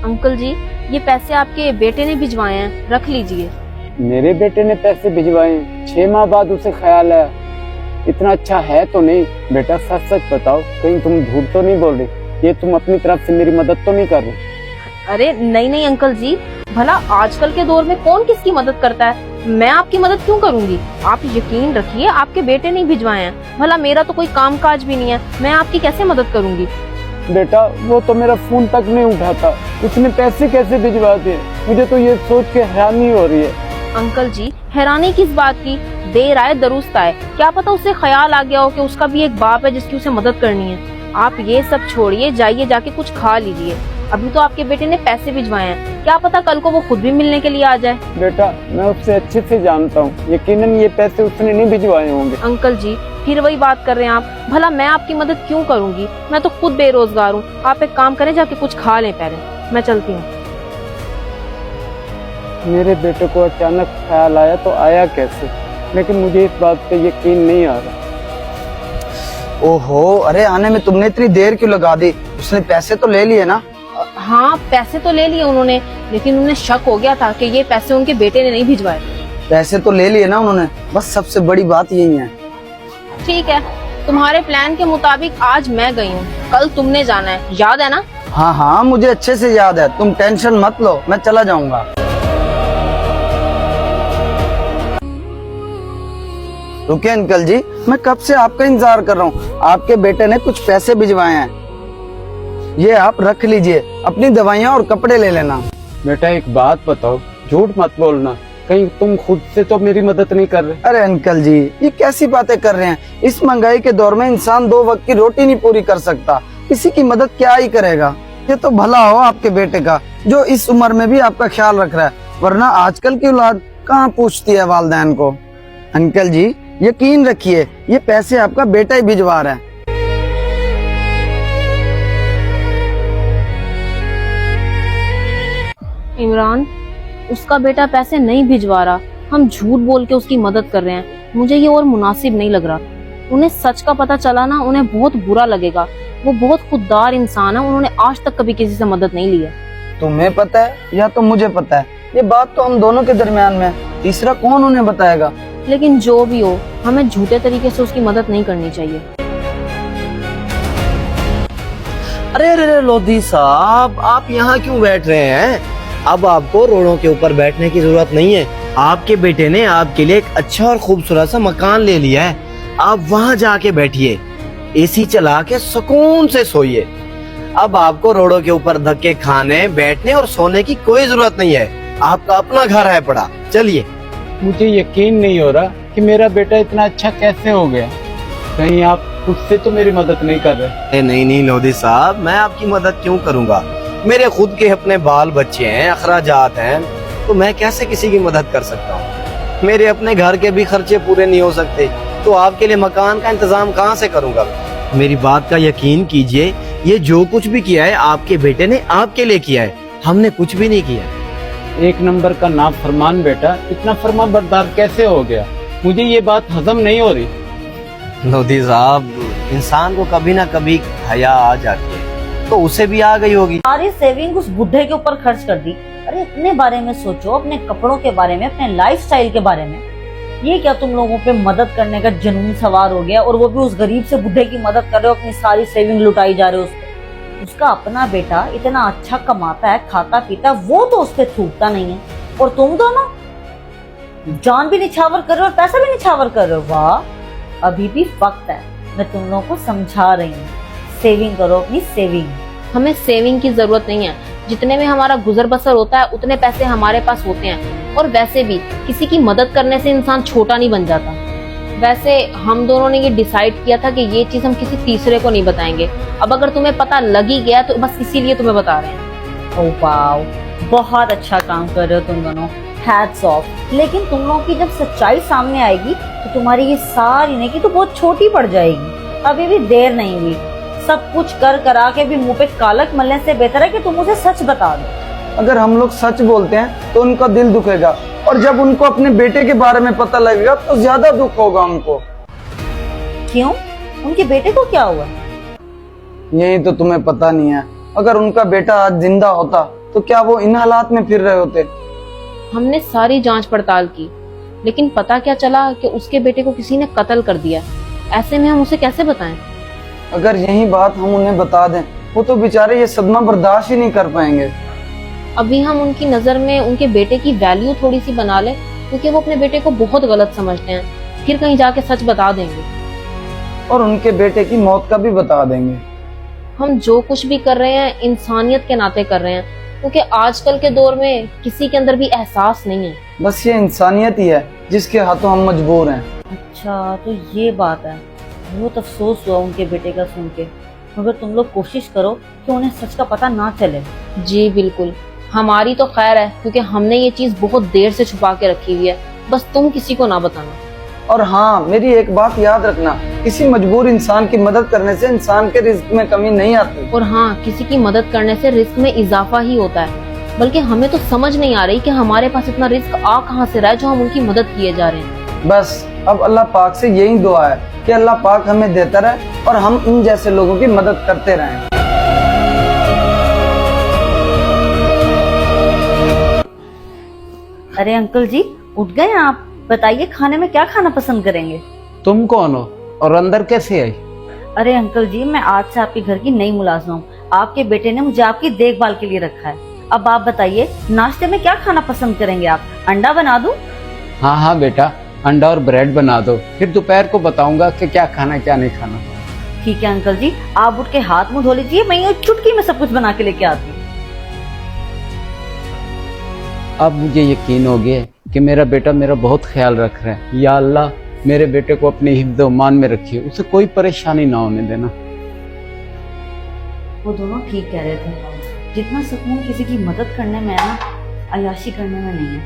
Uncle जी, ये पैसे आपके बेटे ने भिजवाए हैं, रख लीजिए। मेरे बेटे ने पैसे भिजवाए? 6 माह बाद उसे ख्याल आया। इतना अच्छा है तो नहीं। बेटा सच सच बताओ, कहीं तुम झूठ तो नहीं बोल रही? ये तुम अपनी तरफ से मेरी मदद तो नहीं कर रही? अरे नहीं नहीं अंकल जी, भला आजकल के दौर में कौन किसकी मदद करता है? मैं आपकी मदद क्यों करूंगी? आप यकीन रखिए, आपके बेटे ने भिजवाए हैं। भला मेरा तो कोई काम काज भी नहीं है, मैं आपकी कैसे मदद करूंगी? बेटा वो तो मेरा फोन तक नहीं उठाता, उसने पैसे कैसे भिजवा दिए? मुझे तो ये सोच के हैरानी हो रही है। अंकल जी, हैरानी किस बात की? देर आए दुरुस्त आए। क्या पता उसे ख्याल आ गया हो कि उसका भी एक बाप है जिसकी उसे मदद करनी है। आप ये सब छोड़िए, जाइए जाके कुछ खा लीजिए। अभी तो आपके बेटे ने पैसे भिजवाए हैं, क्या पता कल को वो खुद भी मिलने के लिए आ जाए। बेटा मैं उससे अच्छे से जानता हूँ, यकीनन ये पैसे उसने नहीं भिजवाए होंगे। अंकल जी, फिर वही बात कर रहे हैं आप। भला मैं आपकी मदद क्यों करूंगी? मैं तो खुद बेरोजगार हूँ। आप एक काम करें, जाके कुछ खा लें पहले। मैं चलती हूँ। मेरे बेटे को अचानक ख्याल आया तो आया कैसे, लेकिन मुझे इस बात पे यकीन नहीं आ रहा। ओहो, अरे आने में तुमने इतनी देर क्यों लगा दी? उसने पैसे तो ले लिए ना? हाँ, पैसे तो ले लिए उन्होंने, लेकिन उन्हें शक हो गया था कि ये पैसे उनके बेटे ने नहीं भिजवाए। पैसे तो ले लिए ना उन्होंने, बस सबसे बड़ी बात यही है। ठीक है, तुम्हारे प्लान के मुताबिक आज मैं गई हूँ, कल तुमने जाना है, याद है ना? हाँ हाँ, मुझे अच्छे से याद है, तुम टेंशन मत लो, मैं चला जाऊंगा। रुकिए अंकल जी, मैं कब से आपका इंतजार कर रहा हूँ। आपके बेटे ने कुछ पैसे भिजवाए हैं, ये आप रख लीजिए, अपनी दवाइयाँ और कपड़े ले लेना। बेटा एक बात बताओ, झूठ मत बोलना, कहीं तुम खुद से तो मेरी मदद नहीं कर रहे? अरे अंकल जी, ये कैसी बातें कर रहे हैं? इस महंगाई के दौर में इंसान 2 वक्त की रोटी नहीं पूरी कर सकता, किसी की मदद क्या ही करेगा। ये तो भला हो आपके बेटे का, जो इस उम्र में भी आपका ख्याल रख रहा है, वरना आजकल की औलाद कहाँ पूछती है वालिदैन को। अंकल जी यकीन रखिए, ये पैसे आपका बेटा ही भिजवा रहा है। इमरान, उसका बेटा पैसे नहीं भिजवा रहा, हम झूठ बोल के उसकी मदद कर रहे हैं। मुझे ये और मुनासिब नहीं लग रहा। उन्हें सच का पता चला ना, उन्हें बहुत बुरा लगेगा। वो बहुत खुददार इंसान है, उन्होंने आज तक कभी किसी से मदद नहीं ली है। तुम्हें पता है या तो मुझे पता है, ये बात तो हम दोनों के दरमियान में है, तीसरा कौन उन्हें बताएगा? लेकिन जो भी हो, हमें झूठे तरीके से उसकी मदद नहीं करनी चाहिए। अरे अरे अरे लोधी साहब, आप यहाँ क्यों बैठ रहे हैं? अब आपको रोडों के ऊपर बैठने की जरूरत नहीं है। आपके बेटे ने आपके लिए एक अच्छा और खूबसूरत सा मकान ले लिया है, आप वहाँ जाके बैठिए, एसी चला के सुकून से सोइए। अब आपको रोडों के ऊपर धक्के खाने, बैठने और सोने की कोई जरूरत नहीं है, आपका अपना घर है पड़ा। चलिए। मुझे यकीन नहीं हो रहा कि मेरा बेटा इतना अच्छा कैसे हो गया। कहीं आप खुद से तो मेरी मदद नहीं कर रहे? नहीं नहीं लोधी साहब, मैं आपकी मदद क्यों करूँगा? मेरे खुद के अपने बाल बच्चे हैं, अखराजात हैं, तो मैं कैसे किसी की मदद कर सकता हूँ? मेरे अपने घर के भी खर्चे पूरे नहीं हो सकते, तो आपके लिए मकान का इंतजाम कहाँ से करूँगा? मेरी बात का यकीन कीजिए, ये जो कुछ भी किया है आपके बेटे ने आपके लिए किया है, हमने कुछ भी नहीं किया। एक नंबर का नाफरमान बेटा, इतना फरमाबरदार कैसे हो गया? मुझे ये बात हजम नहीं हो रही। लोधी साहब, इंसान को कभी ना कभी हया आ जाती है, तो उसे भी आ गई होगी। सारी सेविंग उस बुढ़े के ऊपर खर्च कर दी। अरे अपने बारे में सोचो, अपने कपड़ों के बारे में, अपने लाइफस्टाइल के बारे में। ये क्या तुम लोगों पे मदद करने का जुनून सवार हो गया, और वो भी उस गरीब से बुढ़े की मदद कर रहे हो, अपनी सारी सेविंग लुटाई जा रहे हो उसको। उसका अपना बेटा इतना अच्छा कमाता है, खाता पीता, वो तो उस पर थूकता नहीं है, और तुम दोनों जान भी निछावर कर रहे हो और पैसा भी निछावर कर रहे हो। वाह, अभी भी वक्त है, मैं तुम लोगों को समझा रही हूँ, सेविंग करो अपनी सेविंग। हमें सेविंग की जरूरत नहीं है, जितने में हमारा गुजर बसर होता है उतने पैसे हमारे पास होते हैं। और वैसे भी किसी की मदद करने से इंसान छोटा नहीं बन जाता। वैसे हम दोनों ने ये डिसाइड किया था कि ये चीज हम किसी तीसरे को नहीं बताएंगे। अब अगर तुम्हें पता लग ही गया तो बस इसीलिए तुम्हें बता रहे हैं। ओह वाओ, बहुत अच्छा काम कर रहे हो तुम दोनों, हैट्स ऑफ। लेकिन तुम लोगों की जब सच्चाई सामने आएगी तो तुम्हारी ये सारी नेकी तो बहुत छोटी पड़ जाएगी। अभी भी देर नहीं हुई, सब कुछ कर करा के भी मुंह पे कालक मलने से बेहतर है कि तुम मुझे सच बता दो। अगर हम लोग सच बोलते हैं तो उनका दिल दुखेगा, और जब उनको अपने बेटे के बारे में पता लगेगा तो ज्यादा दुख होगा उनको। क्यों? उनके बेटे को क्या हुआ? यही तो तुम्हें पता नहीं है। अगर उनका बेटा आज जिंदा होता तो क्या वो इन हालात में फिर रहे होते? हमने सारी जांच पड़ताल की, लेकिन पता क्या चला कि उसके बेटे को किसी ने कत्ल कर दिया। ऐसे में हम उसे कैसे बताएं? अगर यही बात हम उन्हें बता दें, वो तो बेचारे ये सदमा बर्दाश्त ही नहीं कर पाएंगे। अभी हम उनकी नजर में उनके बेटे की वैल्यू थोड़ी सी बना लें, क्योंकि वो अपने बेटे को बहुत गलत समझते हैं, फिर कहीं जाके सच बता देंगे। और उनके बेटे की मौत का भी बता देंगे। हम जो कुछ भी कर रहे हैं इंसानियत के नाते कर रहे हैं, क्योंकि आजकल के दौर में किसी के अंदर भी एहसास नहीं है। बस ये इंसानियत ही है जिसके हाथों हम मजबूर हैं। अच्छा, तो ये बात है। बहुत अफसोस हुआ उनके बेटे का सुन के, मगर तुम लोग कोशिश करो कि उन्हें सच का पता ना चले। जी बिल्कुल, हमारी तो खैर है, क्योंकि हमने ये चीज बहुत देर से छुपा के रखी हुई है। बस तुम किसी को ना बताना। और हाँ, मेरी एक बात याद रखना, किसी मजबूर इंसान की मदद करने से इंसान के रिस्क में कमी नहीं आती। और हाँ, किसी की मदद करने से रिस्क में इजाफा ही होता है। बल्कि हमें तो समझ नहीं आ रही कि हमारे पास इतना रिस्क आ कहाँ से रहा है जो हम उनकी मदद किए जा रहे हैं। बस अब अल्लाह पाक से यही दुआ है कि अल्लाह पाक हमें देता रहे और हम इन जैसे लोगों की मदद करते रहें। अरे अंकल जी, उठ गए आप? बताइए खाने में क्या खाना पसंद करेंगे? तुम कौन हो और अंदर कैसे आई? अरे अंकल जी, मैं आज से आपके घर की नई मुलाजिम हूँ। आपके बेटे ने मुझे आपकी देखभाल के लिए रखा है। अब आप बताइए, नाश्ते में क्या खाना पसंद करेंगे आप? अंडा बना दूं? हाँ हाँ बेटा, अंडा और ब्रेड बना दो, फिर दोपहर को बताऊंगा कि क्या खाना क्या नहीं खाना। ठीक है अंकल जी, आप उठ के हाथ मुंह धो लीजिए, मैं ये चुटकी में सब कुछ बना के लेके आती हूँ। अब मुझे यकीन हो गया कि मेरा बेटा मेरा बहुत ख्याल रख रहा है। या अल्लाह, मेरे बेटे को अपनी हिफ्ज़ व मान में रखिए, उसे कोई परेशानी ना होने देना। वो दोनों ठीक कह रहे थे। जितना सुकून किसी की मदद करने में है ना, अय्याशी करने में नहीं है।